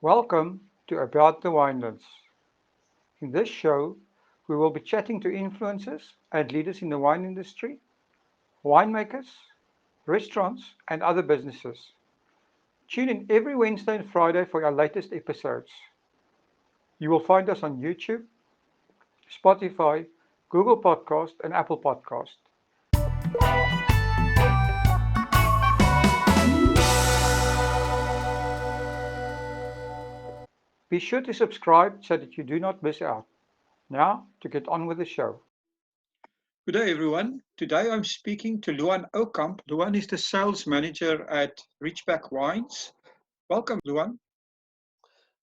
Welcome to About the Winelands. In this show, we will be chatting to influencers and leaders in the wine industry, winemakers, restaurants, and other businesses. Tune in every Wednesday and Friday for our latest episodes. You will find us on YouTube, Spotify, Google Podcast, and Apple Podcast. Be sure to subscribe so that you do not miss out. Now, to get on with the show. Good day, everyone. Today I'm speaking to Luan Aucamp. Luan is the sales manager at Ridgeback Wines. Welcome, Luan.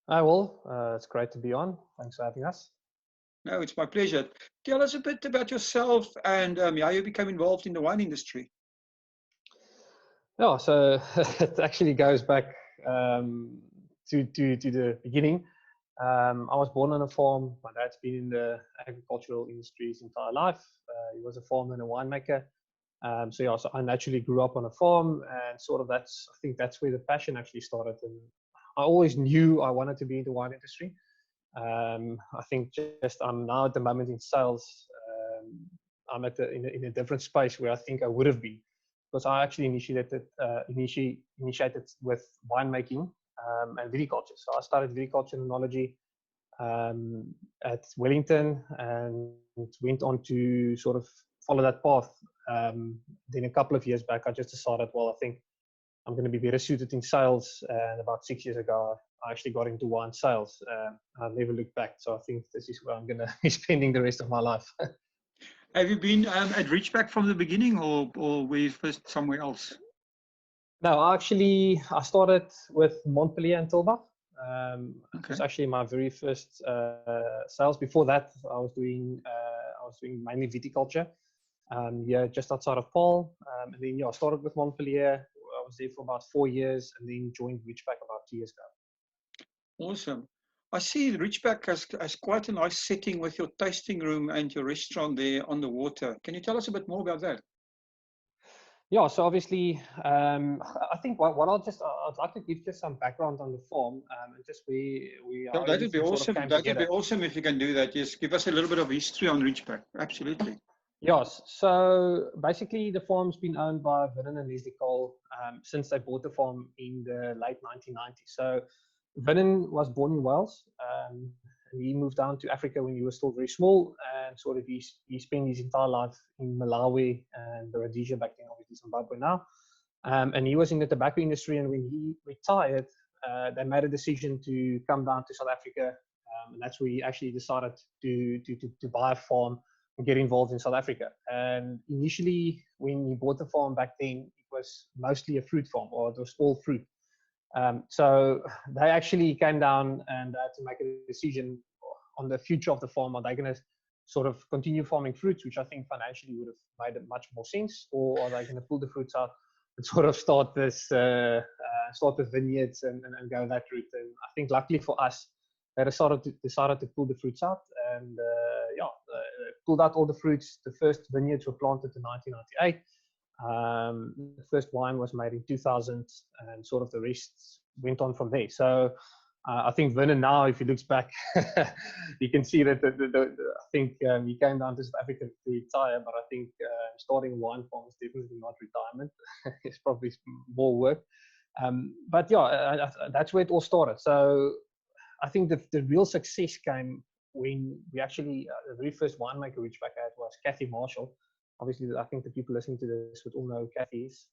Hi, Will. It's great to be on. Thanks for having us. No, it's my pleasure. Tell us a bit about yourself and how you became involved in the wine industry. Yeah, so it actually goes back to the beginning. I was born on a farm. My dad's been in the agricultural industry his entire life. He was a farmer and a winemaker. So I naturally grew up on a farm, and I think that's where the passion actually started. And I always knew I wanted to be in the wine industry. I think just I'm now at the moment in sales. I'm in a different space where I think I would have been, because I actually initiated with winemaking and viticulture. So I started viticulture and enology at Wellington and went on to sort of follow that path. Then a couple of years back, I just decided, well, I think I'm going to be better suited in sales. And about 6 years ago, I actually got into wine sales. I never looked back. So I think this is where I'm going to be spending the rest of my life. Have you been at Ridgeback from the beginning or were you first somewhere else? No, I started with Montpellier and Tilbach. It was actually my very first sales. Before that, I was doing mainly viticulture. Just outside of Paarl. And then I started with Montpellier. I was there for about 4 years and then joined Ridgeback about 2 years ago. Awesome. I see Ridgeback has quite a nice setting with your tasting room and your restaurant there on the water. Can you tell us a bit more about that? Yeah, so obviously, I think I'd like to give just some background on the farm and just we are. That would be awesome. That would be awesome if you can do that. Yes, give us a little bit of history on Ridgeback. Absolutely. Yes. So basically, the farm's been owned by Vernon and Leslie Cole since they bought the farm in the late 1990s. So Vernon was born in Wales. And he moved down to Africa when he was still very small, and sort of he spent his entire life in Malawi and Rhodesia back then, obviously Zimbabwe now. And he was in the tobacco industry. And when he retired, they made a decision to come down to South Africa, and that's where he actually decided to buy a farm and get involved in South Africa. And initially, when he bought the farm back then, it was mostly a fruit farm, or it was all fruit. So they actually came down and had to make a decision on the future of the farm. Are they going to sort of continue farming fruits, which I think financially would have made it much more sense, or are they going to pull the fruits out and sort of start the vineyards and go that route? And I think luckily for us, they decided to pull the fruits out, and pulled out all the fruits. The first vineyards were planted in 1998. The first wine was made in 2000, and sort of the rest went on from there. So I think Vernon now, if he looks back, you can see that I think he came down to South Africa to retire, but I think starting a wine farm is definitely not retirement. It's probably more work. But yeah, that's where it all started. So I think the real success came when we actually, the very first winemaker Ridgeback had was Kathy Marshall. Obviously, I think the people listening to this would all know Kathy's.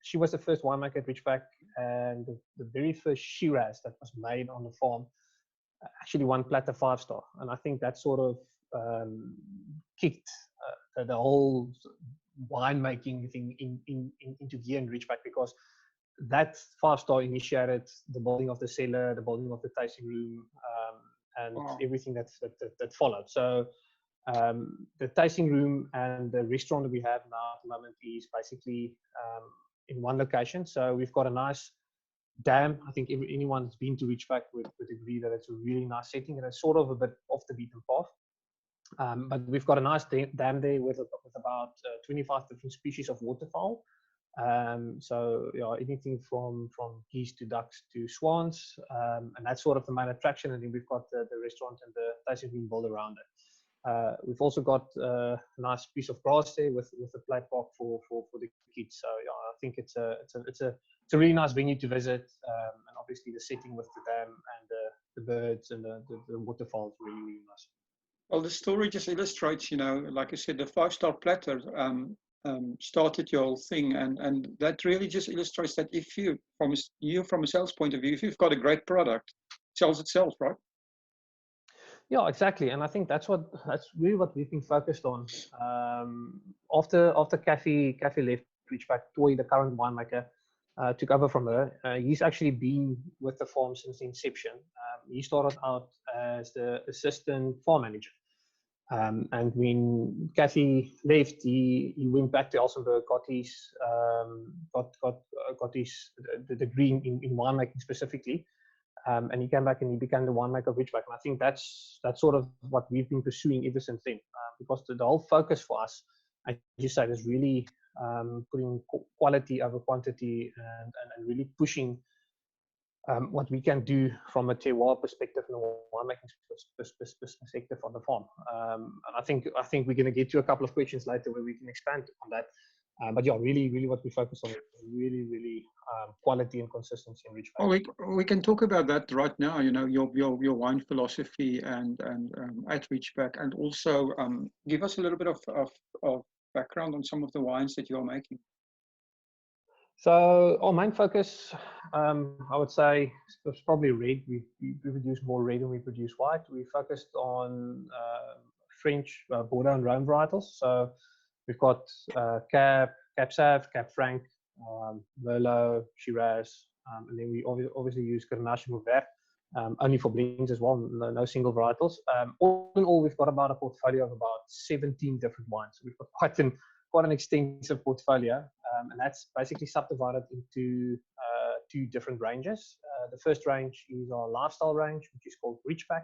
She was the first winemaker at Ridgeback, and the very first Shiraz that was made on the farm actually won Platter 5-star. And I think that sort of kicked the whole winemaking thing into gear in Ridgeback, because that 5-star initiated the building of the cellar, the building of the tasting room, and everything that followed. So the tasting room and the restaurant that we have now at the moment is basically in one location. So we've got a nice dam. I think anyone who's been to Ridgeback would agree that it's a really nice setting, and it's sort of a bit off the beaten path. But we've got a nice dam there with about 25 different species of waterfowl. So yeah, anything from geese to ducks to swans, and that's sort of the main attraction. And then we've got the restaurant and the tasting room built around it. We've also got a nice piece of grass there with a play park for the kids. So yeah, I think it's a really nice venue to visit, and obviously the setting with the dam and the birds and the waterfalls really really nice. Well, the story just illustrates, like I said, the five-star platter started your whole thing, and that really just illustrates that if from a sales point of view, if you've got a great product, it sells itself, right? Yeah, exactly, and I think that's really what we've been focused on. After Kathy left Ridgeback, Toy, the current winemaker, took over from her. He's actually been with the farm since the inception. He started out as the assistant farm manager, and when Kathy left, he went back to Elsenburg, got his degree in winemaking specifically. And he came back and he became the winemaker of Ridgeback. And I think that's sort of what we've been pursuing ever since then, because the whole focus for us, as you said, is really putting quality over quantity and really pushing what we can do from a terroir perspective and a winemaking perspective on the farm. And I think we're going to get to a couple of questions later where we can expand on that. But yeah, really what we focus on is really quality and consistency in Ridgeback. Well, we can talk about that right now. Your wine philosophy and at Ridgeback, and also give us a little bit of background on some of the wines that you're making. So our main focus, I would say, was probably red. We produce more red than we produce white. We focused on French Bordeaux and Rhone varietals. So we've got Cab Sauv, Cab Franc, Merlot, Shiraz, and then we obviously use Grenache and Mourvèdre, only for blends as well, no single varietals. All in all, we've got about a portfolio of about 17 different wines. So we've got quite an extensive portfolio, and that's basically subdivided into two different ranges. The first range is our lifestyle range, which is called Ridgeback,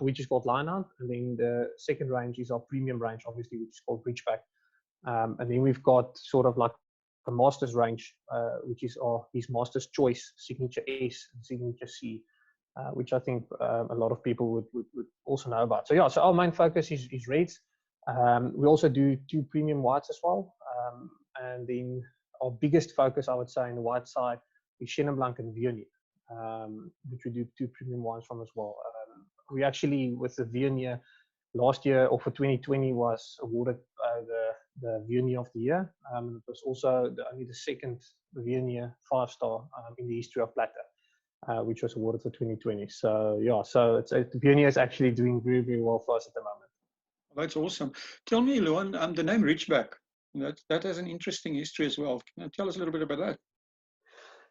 which is called Linehound, and then the second range is our premium range, obviously, which is called Ridgeback. And then we've got sort of like a master's range, which is his master's choice, signature S and signature C, which I think a lot of people would also know about. So yeah, so our main focus is reds. We also do two premium whites as well. And then our biggest focus, I would say, in the white side is Chenin Blanc and Viognier, which we do two premium wines from as well. We actually, with the Viognier, last year, or for 2020, was awarded the Viognier of the Year. It was also only the second Viognier 5-star in the history of Plata, which was awarded for 2020. So yeah, so Viognier is actually doing very, very well for us at the moment. That's awesome. Tell me, Luan, the name Ridgeback, that has an interesting history as well. Can you tell us a little bit about that?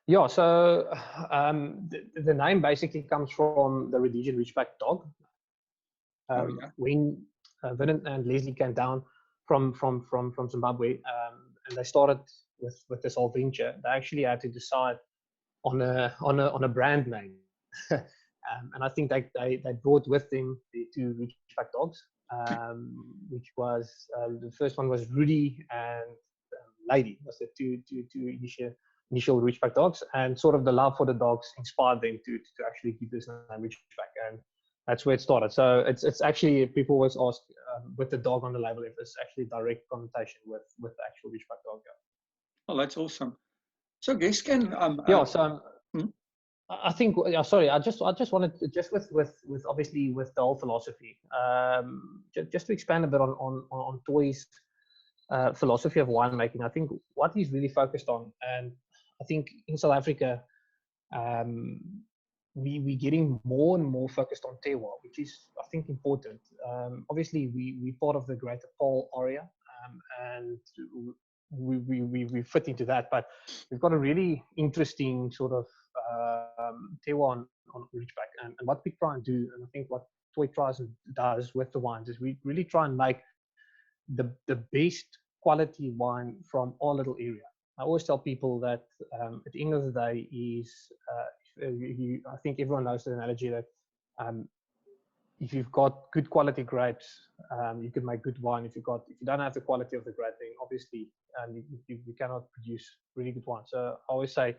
Yeah, so the name basically comes from the Rhodesian Ridgeback dog. When Vernon and Leslie came down from Zimbabwe, and they started with this whole venture, they actually had to decide on a brand name. And I think they brought with them the two Ridgeback dogs, which was the first one was Rudy and Lady, was the two initial Ridgeback dogs, and sort of the love for the dogs inspired them to actually keep this name Ridgeback, and that's where it started. So it's actually, people always ask with the dog on the label if it's actually direct connotation with the actual Ridgeback dog. Oh, that's awesome. So guests can I think, sorry, I just wanted to, just with obviously with the whole philosophy, just to expand a bit on Toy's philosophy of winemaking. I think what he's really focused on, and I think in South Africa, we're getting more and more focused on terroir, which is, I think, important. Obviously, we're part of the greater Paarl area, and we fit into that, but we've got a really interesting sort of terroir on Ridgeback, and what we try and do, and I think what Toy tries and does with the wines, is we really try and make the best quality wine from our little area. I always tell people that at the end of the day is, I think everyone knows the analogy that if you've got good quality grapes, you can make good wine. If you don't have the quality of the grape, then obviously you cannot produce really good wine. So I always say,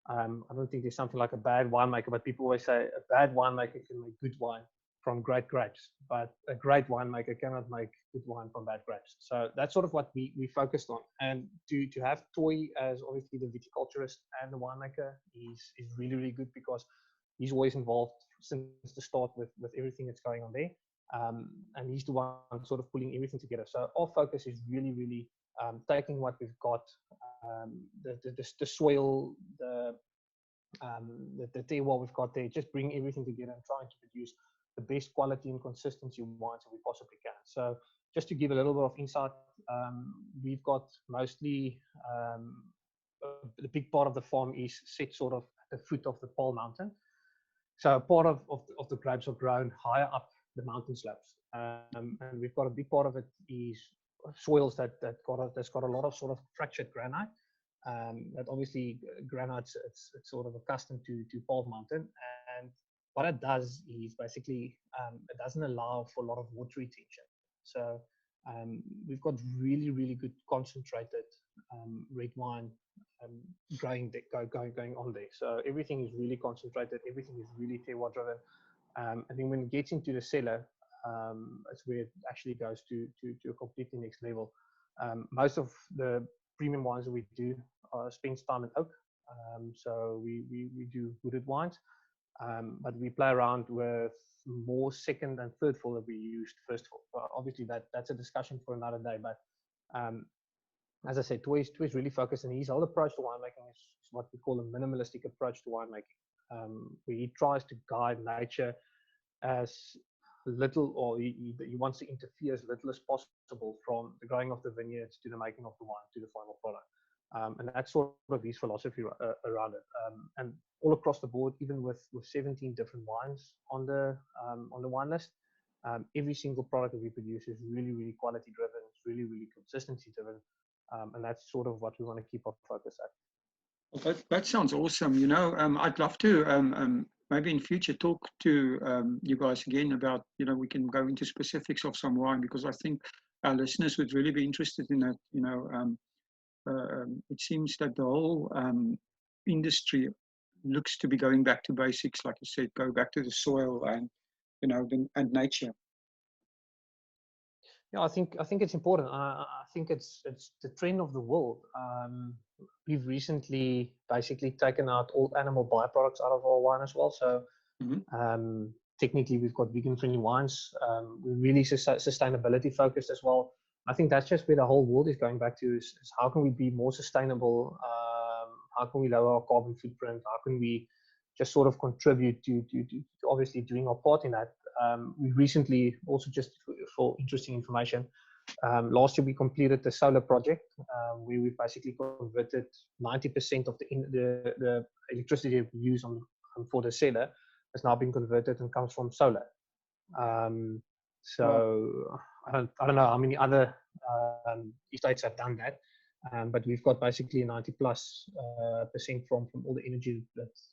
I don't think there's something like a bad winemaker, but people always say a bad winemaker can make good wine from great grapes, but a great winemaker cannot make good wine from bad grapes. So that's sort of what we focused on. And to have Toy as obviously the viticulturist and the winemaker is really, really good, because he's always involved since the start with everything that's going on there. And he's the one sort of pulling everything together. So our focus is really, really taking what we've got, the soil, the terroir we've got there, just bring everything together and trying to produce the best quality and consistency wines that we possibly can. So just to give a little bit of insight, we've got mostly the big part of the farm is set sort of at the foot of the Paarl mountain. So part of the grapes are grown higher up the mountain slopes, and we've got a big part of it is soils that's got a lot of sort of fractured granite. That obviously granite's it's sort of accustomed to Paarl mountain, and what it does is basically it doesn't allow for a lot of water retention. So we've got really, really good concentrated red wine going on there. So everything is really concentrated, everything is really terroir driven. And then when it gets into the cellar, it's where it actually goes to a completely next level. Most of the premium wines that we do spends time in oak. So we do wooded wines, but we play around with more second and third fill that we used first fill. Well, obviously that's a discussion for another day, but as I said, Toy is really focused, and his whole approach to winemaking is what we call a minimalistic approach to winemaking, where he tries to guide nature as little, or he wants to interfere as little as possible from the growing of the vineyards to the making of the wine to the final product. And that's sort of his philosophy around it. And all across the board, even with 17 different wines on the wine list, every single product that we produce is really, really quality driven. It's really, really consistency driven. And that's sort of what we want to keep our focus at. Well, that sounds awesome. I'd love to maybe in future talk to you guys again about, we can go into specifics of some wine, because I think our listeners would really be interested in that. It seems that the whole industry looks to be going back to basics, like you said, go back to the soil and, and nature. Yeah, I think it's important. I think it's the trend of the world. We've recently basically taken out all animal byproducts out of our wine as well. So technically, we've got vegan-friendly wines. We're really sustainability focused as well. I think that's just where the whole world is going back to: is how can we be more sustainable? How can we lower our carbon footprint? How can we just sort of contribute to obviously doing our part in that? We recently, also just for interesting information, last year we completed the solar project, where we basically converted 90% of the electricity we use for the cellar has now been converted and comes from solar. So I don't know how many other estates have done that, but we've got basically 90+% from all the energy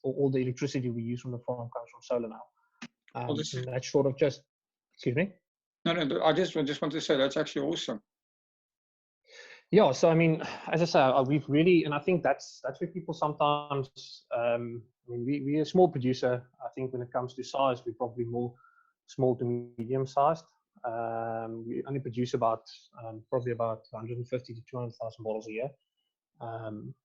all the electricity we use from the farm comes from solar now. And that's sort of just, excuse me? No, I just want to say that's actually awesome. Yeah, so I mean, as I say, we've really, and I think that's where people sometimes, I mean, we're a small producer. I think when it comes to size, we're probably more small to medium sized. We only produce probably about 150 to 200,000 bottles a year,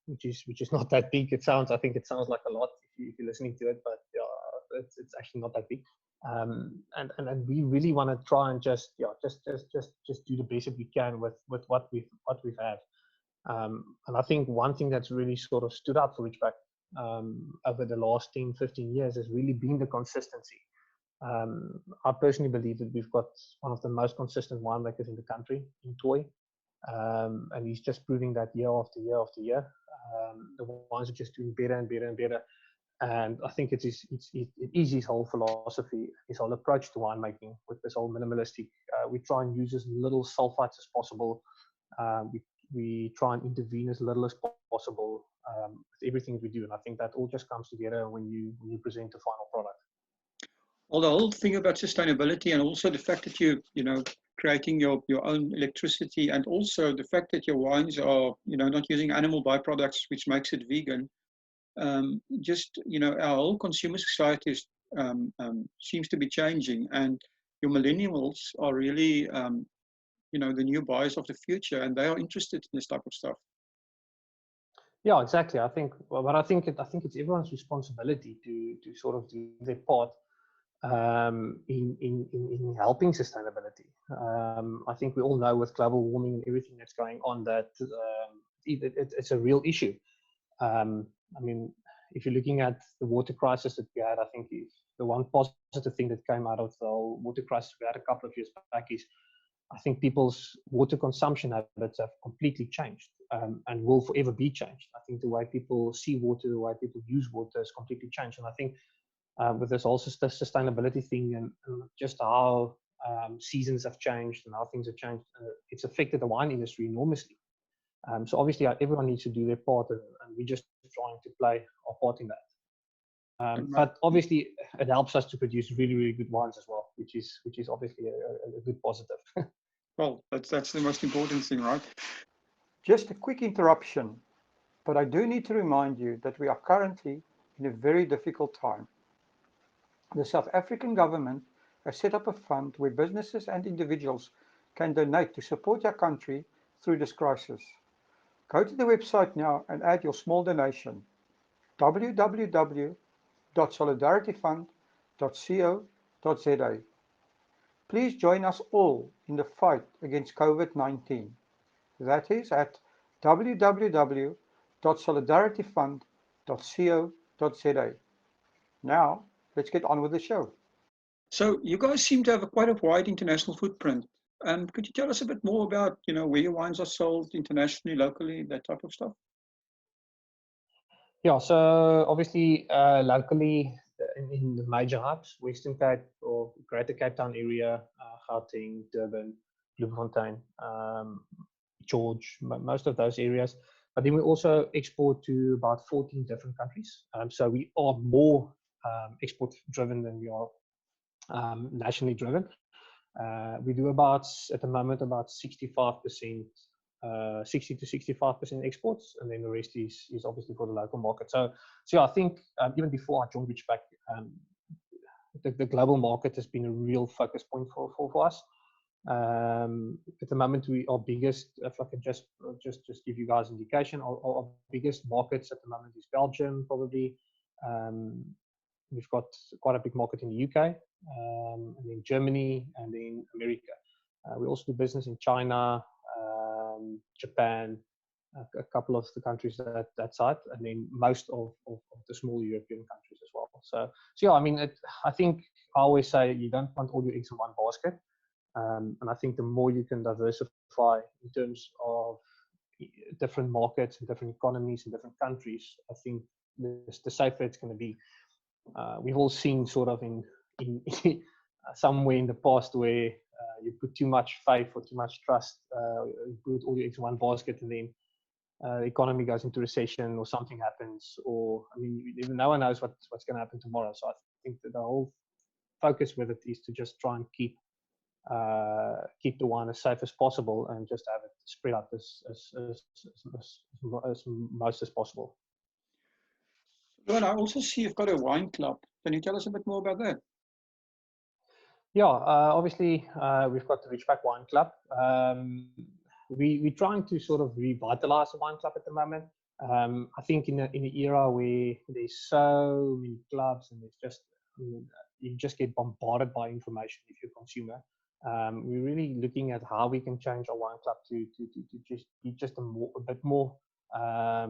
which is not that big. I think it sounds like a lot if you're listening to it, but yeah, it's actually not that big. And we really want to try and just do the best that we can with what we've had. And I think one thing that's really sort of stood out for Ridgeback over the last 10, 15 years has really been the consistency. I personally believe that we've got one of the most consistent winemakers in the country in Toy, and he's just proving that year after year after year. The wines are just doing better and better and better. And I think it is his whole philosophy, his whole approach to winemaking with this whole minimalistic. We try and use as little sulfites as possible. We try and intervene as little as possible with everything we do. And I think that all just comes together when you present the final product. Well, the whole thing about sustainability and also the fact that you creating your own electricity, and also the fact that your wines are, not using animal byproducts, which makes it vegan. Just, our whole consumer society seems to be changing, and your millennials are really, the new buyers of the future, and they are interested in this type of stuff. Yeah, exactly. I think, well, but I think it's everyone's responsibility to sort of do their part in helping sustainability. I think we all know with global warming and everything that's going on that it's a real issue. I mean, if you're looking at the water crisis that we had, I think if the one positive thing that came out of the whole water crisis we had a couple of years back is I think people's water consumption habits have completely changed and will forever be changed. I think the way people see water, the way people use water has completely changed. And I think with this also the sustainability thing and just how seasons have changed and how things have changed, it's affected the wine industry enormously. So obviously everyone needs to do their part, and we're just trying to play our part in that. But obviously it helps us to produce really, really good wines as well, which is obviously a good positive. Well, that's the most important thing, right? Just a quick interruption, but I do need to remind you that we are currently in a very difficult time. The South African government has set up a fund where businesses and individuals can donate to support our country through this crisis. Go to the website now and add your small donation: www.solidarityfund.co.za. Please join us all in the fight against COVID-19. That is at www.solidarityfund.co.za. Now, let's get on with the show. So you guys seem to have quite a wide international footprint. Could you tell us a bit more about, where your wines are sold internationally, locally, that type of stuff? Yeah, so obviously locally in the major hubs, Western Cape or Greater Cape Town area, Gauteng, Durban, Bloemfontein, George, most of those areas. But then we also export to about 14 different countries. So we are more export driven than we are nationally driven. We do about, at the moment, about 65%, 60 to 65% exports, and then the rest is obviously for the local market. So yeah, I think even before I joined Ridgeback, the global market has been a real focus point for us. At the moment, we are biggest. If I can just give you guys an indication, our biggest markets at the moment is Belgium, probably. We've got quite a big market in the UK, and then Germany, and then America. We also do business in China, Japan, a couple of the countries that side, and then most of the small European countries as well. So yeah, I mean, I think I always say you don't want all your eggs in one basket, and I think the more you can diversify in terms of different markets and different economies and different countries, I think the safer it's going to be. We've all seen sort of in somewhere in the past where you put too much faith or too much trust, you put all your eggs in one basket, and then the economy goes into recession or something happens, or I mean, no one knows what's going to happen tomorrow. So I think that the whole focus with it is to just try and keep the wine as safe as possible and just have it spread out as most as possible. Luan, I also see you've got a wine club. Can you tell us a bit more about that? Yeah, obviously we've got the Ridgeback Wine Club. We're trying to sort of revitalize the wine club at the moment. I think in an era where there's so many clubs and it's just you just get bombarded by information if you're a consumer. We're really looking at how we can change our wine club to just be just a bit more, I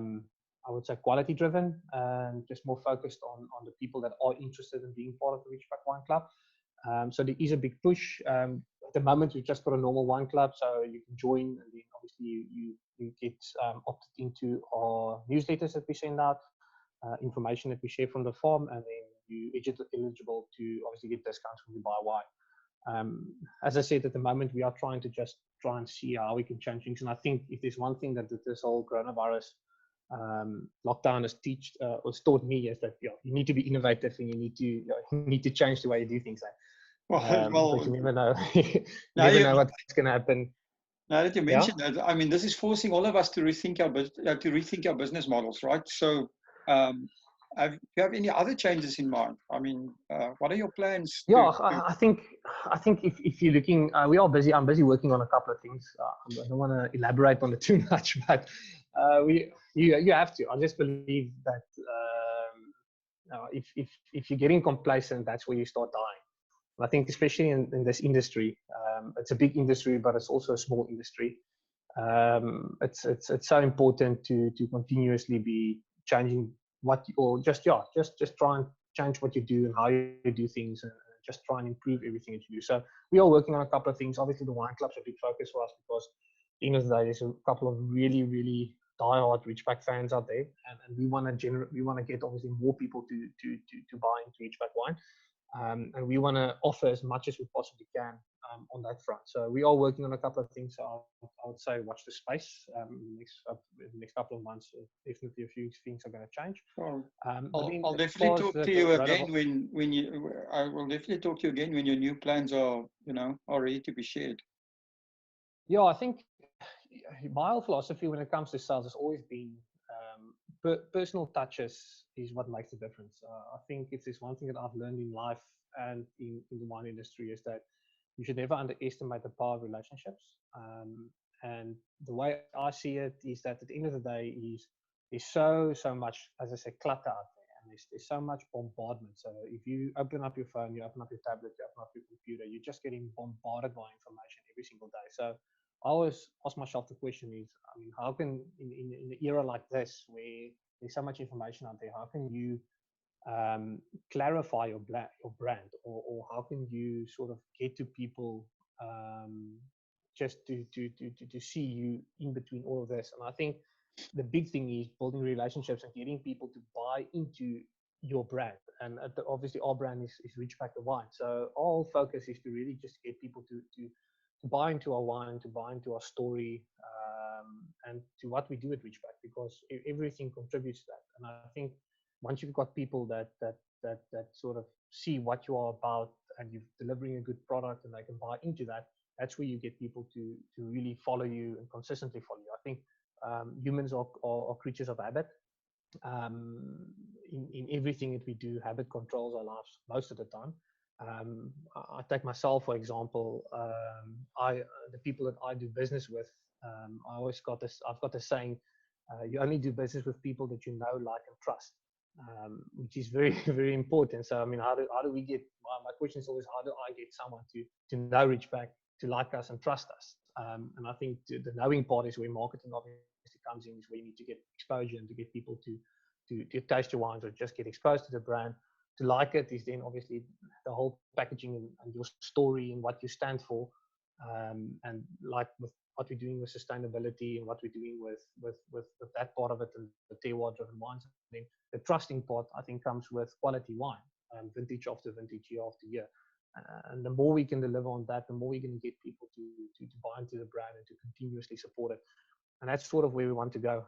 would say, quality driven, and just more focused on the people that are interested in being part of the Ridgeback Wine Club. So there is a big push. At the moment, we've just got a normal wine club, so you can join, and then obviously you get opted into our newsletters that we send out, information that we share from the farm, and then you're eligible to obviously get discounts when you buy wine. As I said, at the moment, we are trying to just try and see how we can change things. And I think if there's one thing that this whole coronavirus lockdown has taught me is that you need to be innovative and you need to change the way you do things. Because you never know, you never know what's going to happen. Now that you mentioned that, I mean, this is forcing all of us to rethink our business models, right? So, do you have any other changes in mind? I mean, what are your plans? I think if you're looking, we are busy. I'm busy working on a couple of things. I don't want to elaborate on it too much, but you have to. I just believe that if you're getting complacent, that's where you start dying. I think especially in this industry, it's a big industry, but it's also a small industry. It's so important to continuously be changing just try and change what you do and how you do things, and just try and improve everything that you do. So we are working on a couple of things. Obviously, the wine club's a big focus for us because at the end of the day, there's a couple of really diehard Ridgeback fans out there, and we want to get obviously more people to buy into Ridgeback wine. And we want to offer as much as we possibly can on that front. So we are working on a couple of things. So I would say watch the space. In the next couple of months, definitely a few things are going to change. Well, I'll definitely talk to you again I will definitely talk to you again when your new plans are ready to be shared. Yeah, I think my whole philosophy when it comes to sales has always been personal touches is what makes the difference. I think if there's one thing that I've learned in life and in the wine industry is that you should never underestimate the power of relationships. And the way I see it is that at the end of the day, there's so much, as I said, clutter out there, and there's so much bombardment. So if you open up your phone, you open up your tablet, you open up your computer, you're just getting bombarded by information every single day. So I always ask myself the question is, I mean, how can, in an era like this, where there's so much information out there, how can you clarify your brand, or how can you sort of get to people just to see you in between all of this? And I think the big thing is building relationships and getting people to buy into your brand. And obviously our brand is Ridgeback the Wine. So our focus is to really just get people to buy into our wine, to buy into our story, and to what we do at Ridgeback, because everything contributes to that. And I think once you've got people that sort of see what you are about and you're delivering a good product and they can buy into that, that's where you get people to really follow you and consistently follow you. I think humans are creatures of habit. In everything that we do, habit controls our lives most of the time. I take myself for example. The people that I do business with, I've got this saying: you only do business with people that you know, like, and trust, which is very very important. So I mean, how do we get? My question is always, how do I get someone to know Ridgeback, to like us and trust us? And I think the knowing part is where marketing obviously comes in, is where you need to get exposure and to get people to taste your wines or just get exposed to the brand. To like it is then obviously the whole packaging and your story and what you stand for, and like with what we're doing with sustainability and what we're doing with that part of it, and the terroir driven wines. And then the trusting part, I think, comes with quality wine, vintage after vintage, year after year. And the more we can deliver on that, the more we can get people to buy into the brand and to continuously support it. And that's sort of where we want to go,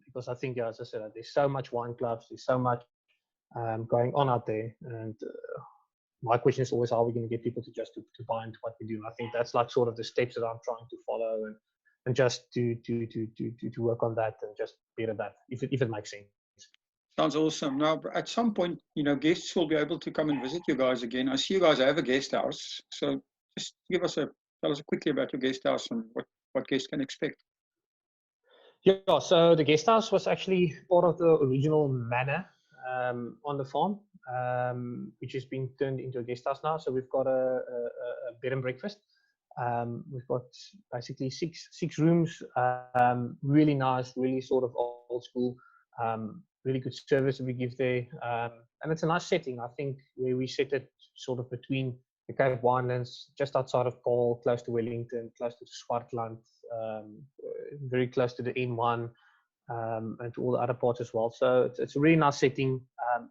because I think, as I said, there's so much wine clubs, there's so much going on out there, and my question is always, how are we going to get people to buy into what we do? I think that's like sort of the steps that I'm trying to follow, and just to work on that and just better that, if it makes sense. Sounds awesome. Now, at some point, guests will be able to come and visit you guys again. I see you guys have a guest house, so just tell us quickly about your guest house and what guests can expect. Yeah, so the guest house was actually part of the original manor on the farm, which has been turned into a guest house now. So we've got a bed and breakfast. We've got basically six rooms, really nice, really sort of old school, really good service that we give there. And it's a nice setting, I think, where we set it sort of between the Cape Winelands, just outside of Paarl, close to Wellington, close to the Swartland, very close to the N1, and to all the other parts as well. So it's a really nice setting.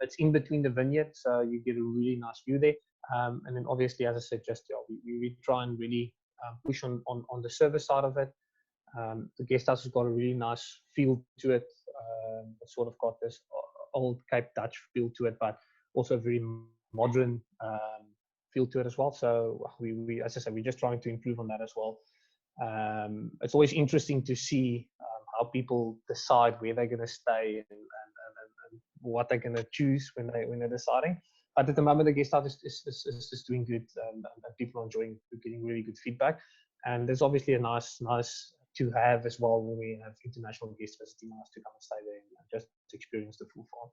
It's in between the vineyard, so you get a really nice view there. And then obviously, as I said, just we try and really push on the service side of it. The guest house has got a really nice feel to it. It's sort of got this old Cape Dutch feel to it, but also a very modern feel to it as well. So we, as I said, we're just trying to improve on that as well. It's always interesting to see how people decide where they're going to stay and what they're going to choose when they're deciding. But at the moment, the guest house is doing good, and people are enjoying, getting really good feedback. And there's obviously a nice to have as well when we have international guests visiting us to come and stay there and just experience the full farm.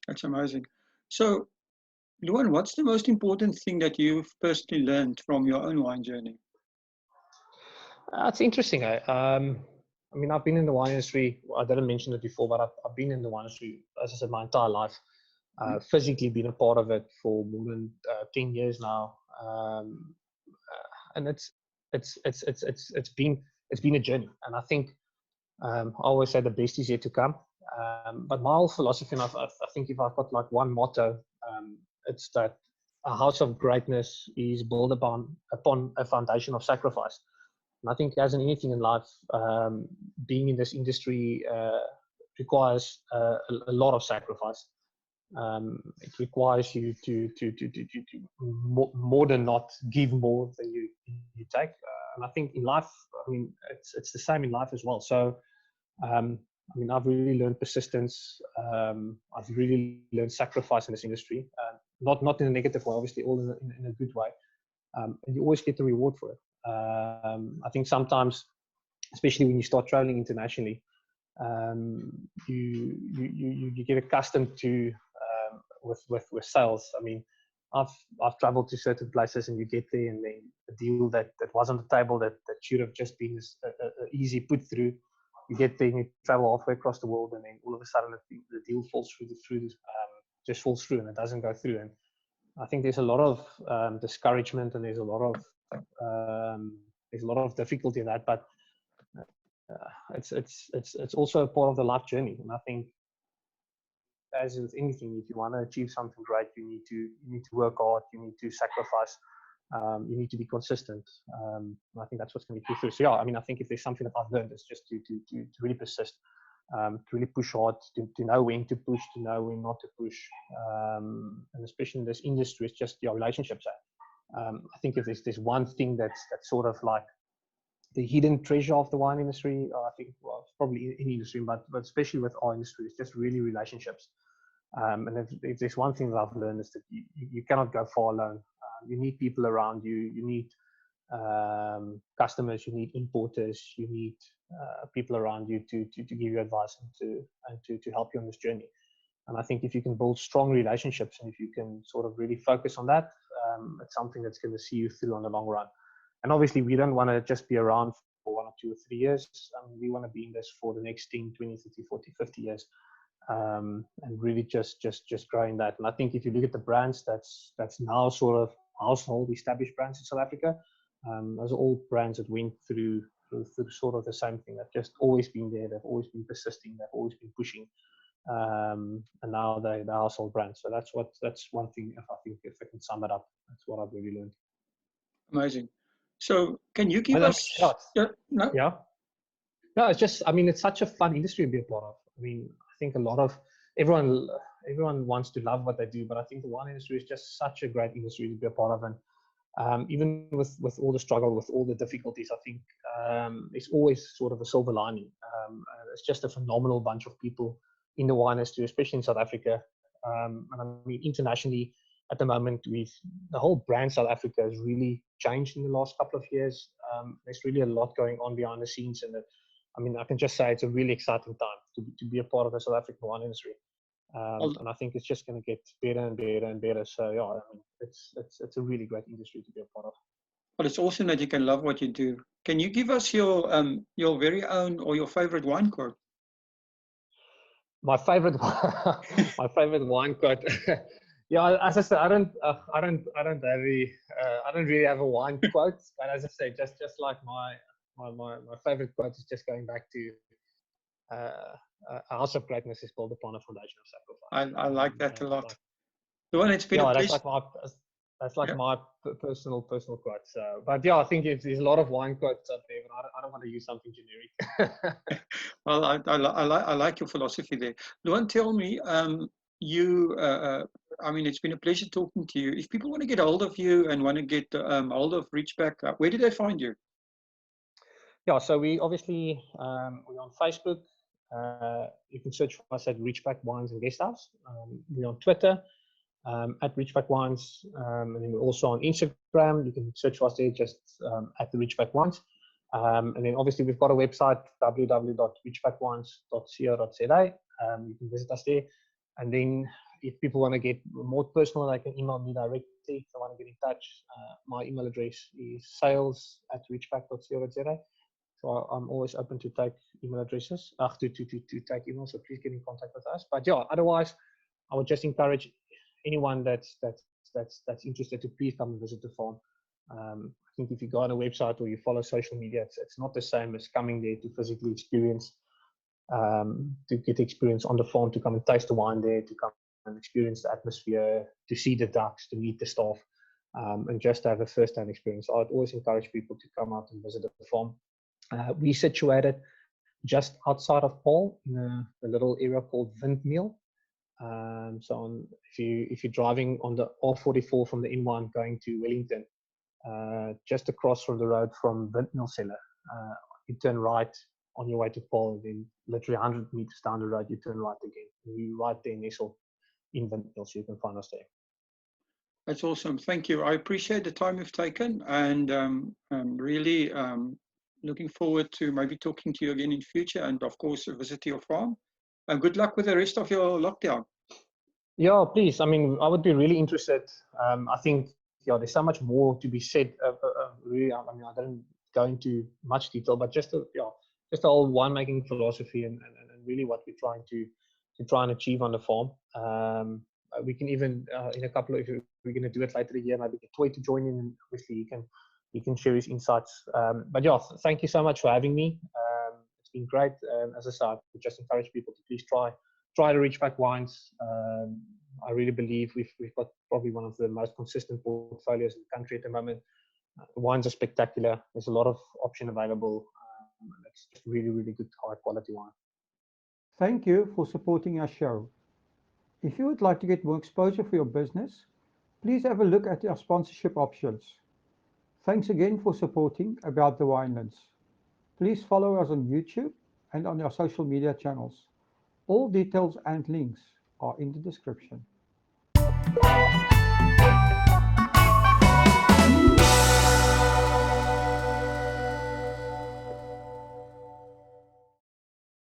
That's amazing. So, Luan, what's the most important thing that you've personally learned from your own wine journey? It's interesting. I mean, I've been in the wine industry. I didn't mention it before, but I've been in the wine industry, as I said, my entire life. Physically been a part of it for more than 10 years now, and it's been a journey. And I think I always say the best is yet to come. But my whole philosophy, and I think if I've got like one motto, it's that a house of greatness is built upon a foundation of sacrifice. And I think, as in anything in life, being in this industry requires a lot of sacrifice. It requires you to more than not give more than you take. And I think in life, I mean, it's the same in life as well. So, I mean, I've really learned persistence. I've really learned sacrifice in this industry. Not in a negative way, obviously, all in a good way. And you always get the reward for it. I think sometimes, especially when you start traveling internationally, you get accustomed to with sales. I mean, I've traveled to certain places and you get there and then a deal that was on the table that should have just been a easy put through. You get there and you travel halfway across the world and then all of a sudden the deal falls just falls through and it doesn't go through. And I think there's a lot of discouragement and there's a lot of difficulty in that, but it's also a part of the life journey. And I think, as with anything, if you want to achieve something great, you need to work hard, you need to sacrifice, you need to be consistent. I think that's what's going to be through. So yeah, I mean, I think if there's something that I've learned, it's just to really persist, to really push hard, to know when to push, to know when not to push, and especially in this industry, it's just your relationships. I think if there's one thing that's sort of like the hidden treasure of the wine industry, I think, well, it's probably any industry, but especially with our industry, it's just really relationships. And if there's one thing that I've learned is that you cannot go far alone. You need people around you. You need customers. You need importers. You need people around you to give you advice and to help you on this journey. And I think if you can build strong relationships and if you can sort of really focus on that, it's something that's going to see you through on the long run. And obviously, we don't want to just be around for 1 or 2 or 3 years. We want to be in this for the next 10, 20, 30, 40, 50 years. And really just growing that. And I think if you look at the brands that's now sort of household established brands in South Africa, those are all brands that went through sort of the same thing. They've just always been there. They've always been persisting. They've always been pushing. And now they're the household brands. So that's one thing. If I can sum it up, that's what I've really learned. Amazing. So can you give us? Yeah. No, it's just. I mean, it's such a fun industry to be a part of. I mean, I think a lot of everyone wants to love what they do, but I think the wine industry is just such a great industry to be a part of. And even with all the struggle, with all the difficulties, I think it's always sort of a silver lining. It's just a phenomenal bunch of people in the wine industry, especially in South Africa. And I mean, internationally, at the moment, the whole brand South Africa has really changed in the last couple of years. There's really a lot going on behind the scenes, and I mean, I can just say it's a really exciting time to be a part of the South African wine industry. And I think it's just going to get better and better and better. So yeah, I mean, it's a really great industry to be a part of. Well, it's awesome that you can love what you do. Can you give us your very own or your favorite wine quote? My favorite wine quote. Yeah, as I said, I don't really have a wine quote, but as I say, just like my favorite quote is just going back to a house of greatness is built upon a foundation of sacrifice. I like that a lot. The one it's been a pleasure. That's like Yeah. my personal quote. So, but yeah, I think there's a lot of wine quotes out there, but I don't want to use something generic. Well, I like your philosophy there. Luan, tell me, you, I mean, it's been a pleasure talking to you. If people want to get hold of you and want to get hold of Ridgeback, where do they find you? Yeah, so we obviously we're on Facebook. You can search for us at Ridgeback Wines and Guest House. We're on Twitter at Ridgeback Wines, and then we're also on Instagram. You can search for us there just at the Ridgeback Wines. And then obviously we've got a website, www.ridgebackwines.co.za. You can visit us there. And then if people want to get more personal, they can email me directly. If they want to get in touch, my email address is sales@ridgeback.co.za. So I'm always open to take email addresses, to take emails. So please get in contact with us. But yeah, otherwise, I would just encourage anyone that's interested to please come and visit the farm. I think if you go on a website or you follow social media, it's not the same as coming there to physically experience, to get experience on the farm, to come and taste the wine there, to come and experience the atmosphere, to see the ducks, to meet the staff, and just to have a first-hand experience. I'd always encourage people to come out and visit the farm. We situated just outside of Paarl in a little area called Windmill. So if you're driving on the R44 from the N1 going to Wellington, just across from the road from Windmill Cellar, you turn right on your way to Paarl, then literally 100 meters down the road, you turn right again. You right there nestled in Windmill, so you can find us there. That's awesome. Thank you. I appreciate the time you've taken, and I'm really looking forward to maybe talking to you again in future, and of course, visit your farm. And good luck with the rest of your lockdown. Yeah, please. I mean, I would be really interested. I think, yeah, there's so much more to be said. Really, I mean, I didn't go into much detail, but just just the whole winemaking philosophy and really what we're trying to try and achieve on the farm. We can even in a couple of, if we're going to do it later the year, maybe get Toy to join in, and obviously you can share his insights. But yeah, thank you so much for having me. It's been great. As I said, I would just encourage people to please try the Ridgeback wines. I really believe we've got probably one of the most consistent portfolios in the country at the moment. The wines are spectacular. There's a lot of option available. It's just really, really good, high quality wine. Thank you for supporting our show. If you would like to get more exposure for your business, please have a look at our sponsorship options. Thanks again for supporting About the Winelands. Please follow us on YouTube and on our social media channels. All details and links are in the description.